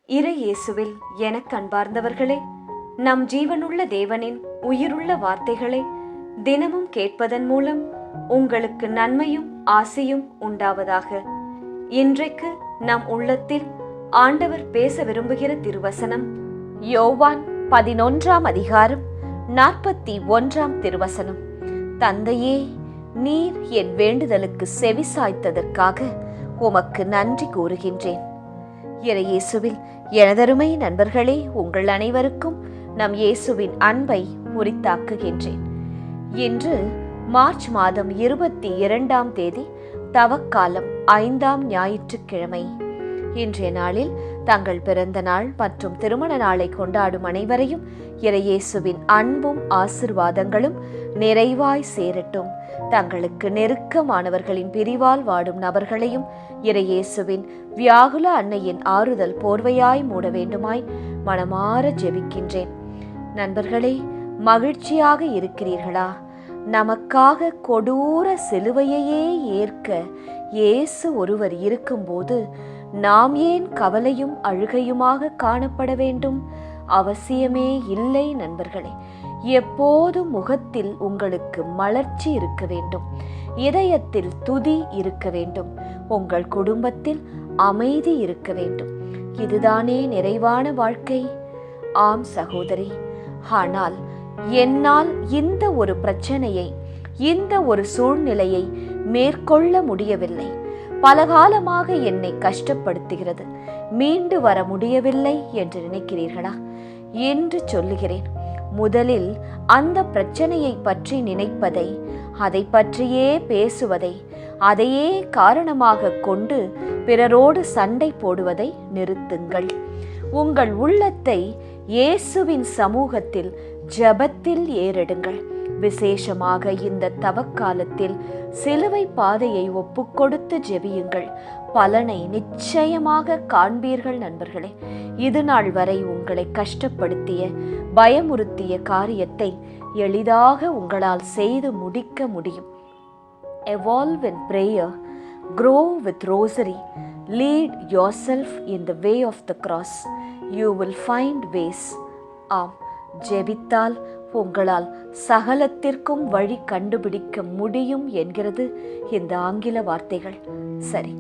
இறை இயேசுவில் எனக் அன்பார்ந்தவர்களே, நம் ஜீவனுள்ள தேவனின் உயிருள்ள வார்த்தைகளை தினமும் கேட்பதன் மூலம் உங்களுக்கு நன்மையும் ஆசையும் உண்டாவதாக. இன்றைக்கு நம் உள்ளத்தில் ஆண்டவர் பேச விரும்புகிற திருவசனம் யோவான் 11ஆம் அதிகாரம் 41ஆம் திருவசனம். தந்தையே, நீர் என் வேண்டுதலுக்கு செவி சாய்த்ததற்காக உமக்கு நன்றி கூறுகின்றேன். இறை இயேசுவில் எனதருமை நண்பர்களே, உங்கள் அனைவருக்கும் நம் இயேசுவின் அன்பை உரித்தாக்குகின்றேன். இன்று மார்ச் மாதம் 22ஆம் தேதி, தவக்காலம் 5ஆம் ஞாயிற்றுக்கிழமை. இன்றைய நாளில் தங்கள் பிறந்த நாள் மற்றும் திருமண நாளை கொண்டாடும் அனைவரையும் இறை இயேசுவின் அன்பும் ஆசிர்வாதங்களும் நிறைவாய் சேரட்டும். தங்களுக்கு நெருக்கமானவர்களின் பிரிவால் வாடும் நபர்களையும் இறை இயேசுவின் வியாகுல அன்னையின் ஆறுதல் போர்வையாய் மூட வேண்டுமாய் மனமாற ஜெபிக்கின்றேன். நண்பர்களே, மகிழ்ச்சியாக இருக்கிறீர்களா? நமக்காக கொடூர சிலுவையையே ஏற்க இயேசு ஒருவர் இருக்கும்போது நாம் ஏன் கவலையும் அழுகையுமாக காணப்பட வேண்டும்? அவசியமே இல்லை நண்பர்களே. எப்போதும் முகத்தில் உங்களுக்கு மலர்ச்சி இருக்க வேண்டும், இதயத்தில் துதி இருக்க வேண்டும், உங்கள் குடும்பத்தில் அமைதி இருக்க வேண்டும். இதுதானே நிறைவான வாழ்க்கை? ஆம் சகோதரி. ஆனால் என்னால் இந்த ஒரு பிரச்சனையை, இந்த ஒரு சூழ்நிலையை மேற்கொள்ள முடியவில்லை, பலகாலமாக என்னை கஷ்டப்படுத்துகிறது, மீண்டு வர முடியவில்லை என்று நினைக்கிறீர்களா? என்று சொல்லுகிறேன். முதலில் அந்த பிரச்சனையை பற்றி நினைப்பதை, அதை பற்றியே பேசுவதை, அதையே காரணமாக கொண்டு பிறரோடு சண்டை போடுவதை நிறுத்துங்கள். உங்கள் உள்ளத்தை இயேசுவின் சமூகத்தில் ஜெபத்தில் ஏறெடுங்கள். விசேஷமாக இந்த தவக்காலத்தில் சிலுவை பாதையை ஒப்புக்கொடுத்து ஜெபியுங்கள். பலனை நிச்சயமாக காண்பீர்கள் நண்பர்களே. இது நாள் வரை உங்களை கஷ்டப்படுத்திய, பயமுறுத்திய காரியத்தை எளிதாக உங்களால் செய்து முடிக்க முடியும். Evolve in prayer, grow with rosary, lead yourself in the way of the cross. You will find ways. ஆம், ஜெபித்தால் உங்களால் சகலத்திற்கும் வழி கண்டுபிடிக்க முடியும் என்கிறது இந்த ஆங்கில வார்த்தைகள். சரி,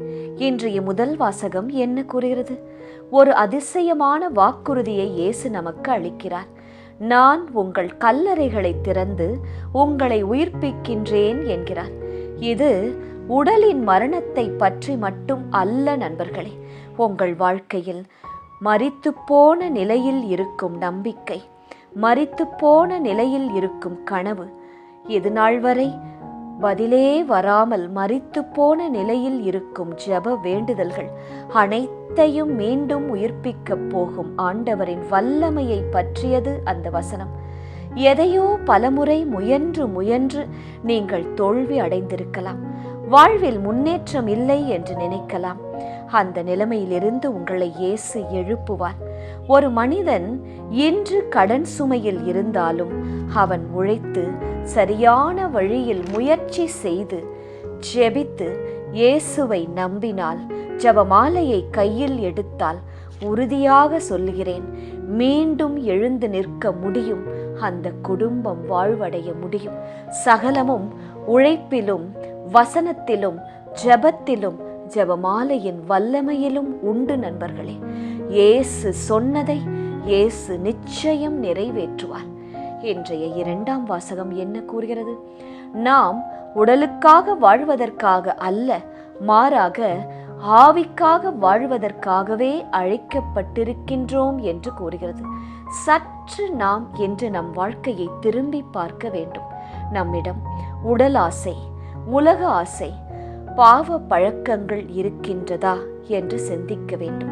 இன்றைய முதல் வாசகம் என்ன கூறுகிறது? ஒரு அதிசயமான வாக்குறுதியை இயேசு நமக்கு அளிக்கிறார். நான் உங்கள் கல்லறைகளை திறந்து உங்களை உயிர்ப்பிக்கின்றேன் என்கிறார். இது உடலின் மரணத்தை பற்றி மட்டும் அல்ல நண்பர்களே. உங்கள் வாழ்க்கையில் மரித்துப்போன நிலையில் இருக்கும் நம்பிக்கை, மரித்துப்போன நிலையில் இருக்கும் கனவு, இது நாள் வரை பதிலே வராமல் மரித்துப்போன நிலையில் இருக்கும் ஜெப வேண்டுதல்கள் அனைத்தையும் மீண்டும் உயிர்ப்பிக்கப் போகும் ஆண்டவரின் வல்லமையை பற்றியது அந்த வசனம். எதையோ பலமுறை முயன்று நீங்கள் தோல்வி அடைந்திருக்கலாம். வாழ்வில் முன்னேற்றம் இல்லை என்று நினைக்கலாம். அந்த நிலைமையிலிருந்து உங்களை இயேசு எழுப்புவார். ஒரு மனிதன் இன்று கடன் சுமையில் இருந்தாலும் அவன் உழைத்து சரியான வழியில் முயற்சி செய்து ஜெபித்து இயேசுவை நம்பினால், ஜெபமாலையை கையில் எடுத்தால், உறுதியாக சொல்லுகிறேன், மீண்டும் எழுந்து நிற்க முடியும். அந்த குடும்பம் வாழ்வடைய முடியும். சகலமும் உழைப்பிலும், வசனத்திலும், ஜெபத்திலும், ஜெபமாலையின் வல்லமையிலும் உண்டு நண்பர்களே. இயேசு சொன்னதை இயேசு நிச்சயம் நிறைவேற்றுவார். இன்றைய 2ஆம் வாசகம் என்ன கூறுகிறது? நாம் உடலுக்காக வாழ்வதற்காக அல்ல, மாறாக ஆவிக்காக வாழ்வதற்காகவே அழைக்கப்பட்டிருக்கின்றோம் என்று கூறுகிறது. சற்று நாம் என்று நம் வாழ்க்கையை திரும்பி பார்க்க வேண்டும். நம்மிடம் உடல் ஆசை, உலக ஆசை, பாவ பழக்கங்கள் இருக்கின்றதா என்று சிந்திக்க வேண்டும்.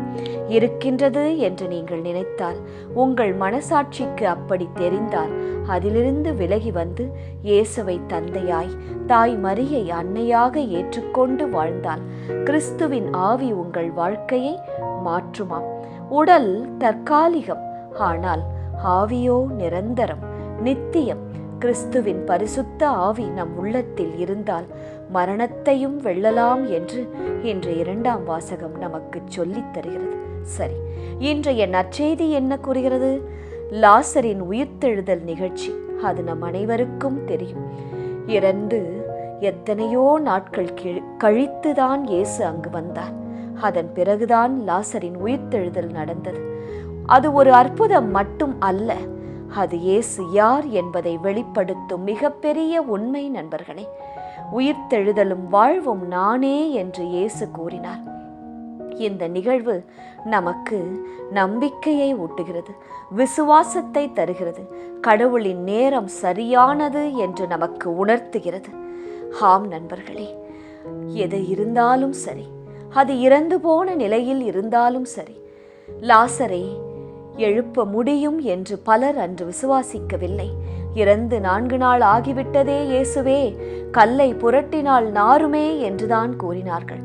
இருக்கின்றது என்று நீங்கள் நினைத்தால், உங்கள் மனசாட்சிக்கு அப்படி தெரிந்தால், அதிலிருந்து விலகி வந்து இயேசுவை தந்தையாய், தாய் மரியை அன்னையாக ஏற்றுக்கொண்டு வாழ்ந்தால் கிறிஸ்துவின் ஆவி உங்கள் வாழ்க்கையை மாற்றுமாம். உடல் தற்காலிகம், ஆனால் ஆவியோ நிரந்தரம், நித்தியம். கிறிஸ்துவின் பரிசுத்த ஆவி நம் உள்ளத்தில் இருந்தால் மரணத்தையும் வெல்லலாம் என்று இன்று 2ஆம் வாசகம் நமக்கு சொல்லித் தருகிறது. சரி, இன்றைய நற்செய்தி என்ன கூறுகிறது? லாசரின் உயிர்த்தெழுதல் நிகழ்ச்சி. அது நம் அனைவருக்கும் தெரியும். இறந்து எத்தனையோ நாட்கள் கழித்துதான் இயேசு அங்கு வந்தார். அதன் பிறகுதான் லாசரின் உயிர்த்தெழுதல் நடந்தது. அது ஒரு அற்புதம் மட்டும் அல்ல, அது இயேசு யார் என்பதை வெளிப்படுத்தும் மிகப்பெரிய உண்மை. நண்பர்களே, உயிர்த்தெழுதலும் வாழ்வும் நானே என்று இயேசு கூறினார். இந்த நிகழ்வு நமக்கு நம்பிக்கையை ஊட்டுகிறது, விசுவாசத்தை தருகிறது, கடவுளின் நேரம் சரியானது என்று நமக்கு உணர்த்துகிறது. ஆம் நண்பர்களே, எது இருந்தாலும் சரி, அது இறந்து போன நிலையில் இருந்தாலும் சரி, லாசரை எழுப்ப முடியும் என்று பலர் அன்று விசுவாசிக்கவில்லை. இறந்து 4 நாள் ஆகிவிட்டதே இயேசுவே, கல்லை புரட்டினால் நாருமே என்றுதான் கூறினார்கள்.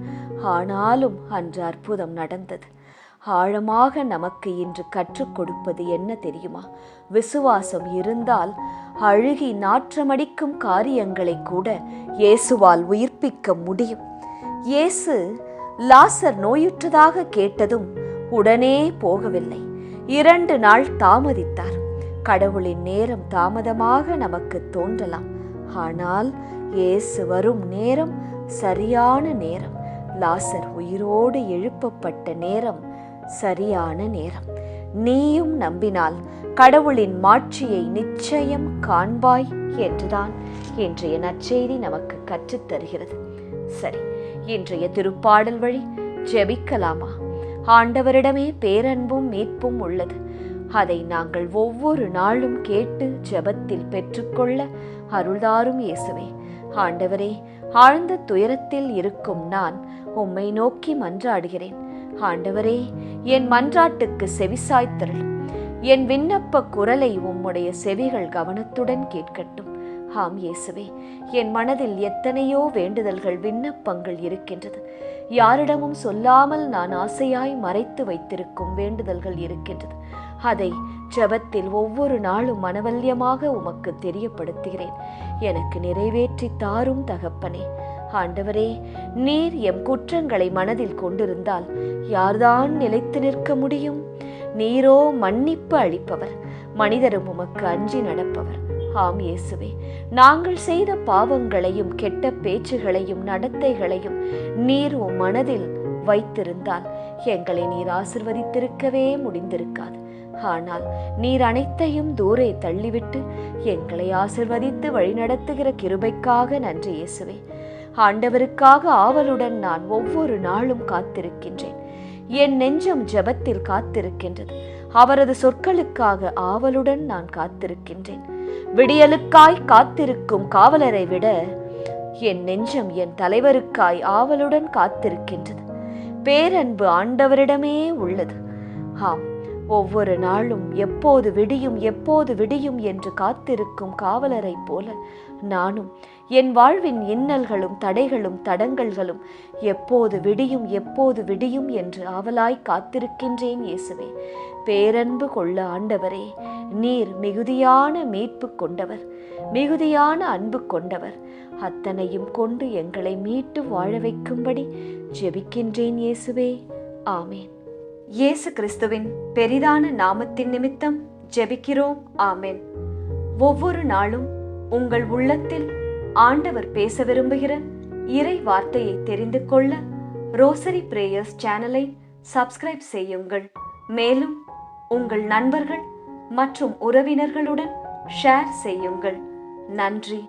ஆனாலும் அன்று அற்புதம் நடந்தது. ஆழமாக நமக்கு இன்று கற்றுக் கொடுப்பது என்ன தெரியுமா? விசுவாசம் இருந்தால் அழுகி நாற்றமடிக்கும் காரியங்களை கூட இயேசுவால் உயிர்ப்பிக்க முடியும். இயேசு லாசர் நோயுற்றதாக கேட்டதும் உடனே போகவில்லை. 2 நாள் தாமதித்தார். கடவுளின் நேரம் தாமதமாக நமக்கு தோன்றலாம், ஆனால் இயேசு வரும் நேரம் சரியான நேரம். லாசர் உயிரோடு எழுப்பப்பட்ட நேரம் சரியான நேரம். நீயும் நம்பினால் கடவுளின் மாட்சியை நிச்சயம் காண்பாய் என்றுதான் இன்றைய நற்செய்தி நமக்கு கற்றுத்தருகிறது. சரி, இன்றைய திருப்பாடல் வழி ஜெபிக்கலாமா? ஆண்டவரிடமே பேரன்பும் மீட்பும் உள்ளது. அதை நாங்கள் ஒவ்வொரு நாளும் கேட்டு ஜெபத்தில் பெற்றுக்கொள்ள அருள்தாரும் இயேசுவே. ஆண்டவரே, ஆழ்ந்த துயரத்தில் இருக்கும் நான் உம்மை நோக்கி மன்றாடுகிறேன். ஆண்டவரே, என் மன்றாட்டுக்கு செவிசாய்த்தருளும். என் விண்ணப்ப குரலை உம்முடைய செவிகள் கவனத்துடன் கேட்கட்டும். ஆம் இயேசுவே, என் மனதில் எத்தனையோ வேண்டுதல்கள், விண்ணப்பங்கள் இருக்கின்றது. யாரிடமும் சொல்லாமல் நான் ஆசையாய் மறைத்து வைத்திருக்கும் வேண்டுதல்கள் இருக்கின்றது. அதை ஜெபத்தில் ஒவ்வொரு நாளும் மனவல்யமாக உமக்கு தெரியப்படுத்துகிறேன். எனக்கு நிறைவேற்றி தாரும் தகப்பனே. ஆண்டவரே, நீர் எம் குற்றங்களை மனதில் கொண்டிருந்தால் யார்தான் நிலைத்து நிற்க முடியும்? நீரோ மன்னிப்பு அளிப்பவர், மனிதரும் உமக்கு அஞ்சி நடப்பவர். ஆம் இயேசுவே, நாங்கள் செய்த பாவங்களையும் கெட்ட பேச்சுகளையும் நடத்தைகளையும் நீர் உம் மனதில் வைத்திருந்தால் எங்களை நீர் ஆசிர்வதித்திருக்கவே முடிந்திருக்காது. ஆனால் நீர் அனைத்தையும் தூரே தள்ளிவிட்டு எங்களை ஆசிர்வதித்து வழிநடத்துகிற கிருபைக்காக நன்றி இயேசுவே. ஆண்டவருக்காக ஆவலுடன் நான் ஒவ்வொரு நாளும் காத்திருக்கின்றேன். என் நெஞ்சம் ஜெபத்தில் காத்திருக்கின்றது. அவரது சொற்களுக்காக ஆவலுடன் நான் காத்திருக்கின்றேன். விடியலுக்காய் காத்திருக்கும் காவலரை விட என் நெஞ்சம் என் தலைவருக்காய் ஆவலுடன் காத்திருக்கின்றது. பேரன்பு ஆண்டவரிடமே உள்ளது. ஆம், ஒவ்வொரு நாளும் எப்போது விடியும் எப்போது விடியும் என்று காத்திருக்கும் காவலரை போல நானும் என் வாழ்வின் இன்னல்களும் தடைகளும் தடங்கல்களும் எப்போது விடியும் எப்போது விடியும் என்று ஆவலாய் காத்திருக்கின்றேன் இயேசுவே. பேரன்பு கொள்ள ஆண்டவரே, நீர் மிகுதியான மீட்பு கொண்டவர், மிகுதியான அன்பு கொண்டவர். அத்தனையும் கொண்டு எங்களை மீட்டு வாழ வைக்கும்படி ஜெபிக்கின்றேன் இயேசுவே. ஆமேன். இயேசு கிறிஸ்துவின் பெரிதான நாமத்தின் நிமித்தம் ஜெபிக்கிறோம். ஆமேன். ஒவ்வொரு நாளும் உங்கள் உள்ளத்தில் ஆண்டவர் பேச விரும்புகிற இறை வார்த்தையை தெரிந்து கொள்ள ரோசரி பிரேயர்ஸ் சேனலை சப்ஸ்கிரைப் செய்யுங்கள். மேலும் உங்கள் நண்பர்கள் மற்றும் உறவினர்களுடன் ஷேர் செய்யுங்கள். நன்றி.